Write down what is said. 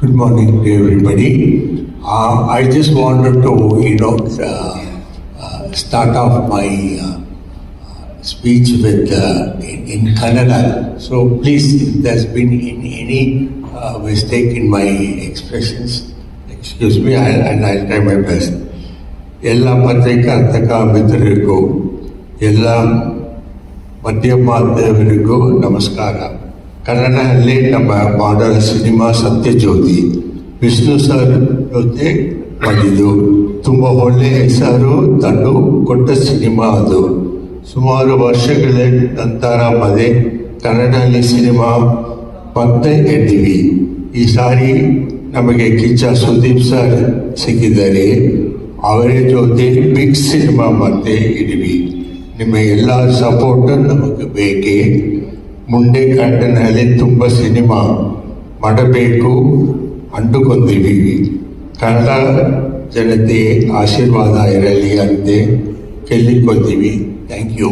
Good morning to everybody. I just wanted to, start off my speech with in Kannada. So please, if there's been any mistake in my expressions, excuse me, I'll try my best. ಎಲ್ಲ ಪತ್ರಿಕಾ ಮಿತ್ರರಿಗೂ ಎಲ್ಲ ಮಾಧ್ಯಮದವರಿಗೂ ನಮಸ್ಕಾರ. ಕನ್ನಡದಲ್ಲಿ ನಮ್ಮ ಮಾಡಲ್ cinema Sathyajyothi Vishnu sir ಜೊತೆ ಮಾಡಿದ್ದು ತುಂಬ ಒಳ್ಳೆಯ ಹೆಸರು ತಂದು ಕೊಟ್ಟ ಸಿನಿಮಾ ಅದು. ಸುಮಾರು ವರ್ಷಗಳ ನಂತರ ಕನ್ನಡದಲ್ಲಿ ಸಿನಿಮಾ ಮತ್ತೆ ಎದ್ದಿವಿ. ಈ ಸಾರಿ ನಮಗೆ ಕಿಚ್ಚ ಸುದೀಪ್ ಸರ್ ಸಿಕ್ಕಿದ್ದಾರೆ. ಅವರ ಜೊತೆ ಬಿಗ್ ಸಿನಿಮಾ ಮತ್ತೆ ಇದ್ವಿ. ನಿಮ್ಮ ಎಲ್ಲ ಸಪೋರ್ಟ್ ನಮಗೆ ಬೇಕೇ. ಮುಂದೆ ಕನ್ನಡದಲ್ಲಿ ತುಂಬ ಸಿನಿಮಾ ಮಾಡಬೇಕು ಅಂದುಕೊಂಡಿದ್ದೀವಿ. ಕನ್ನಡ ಜನತೆ ಆಶೀರ್ವಾದ ಇರಲಿ ಅಂತ ಕೇಳಿಕೊಳ್ತೀವಿ. Thank you.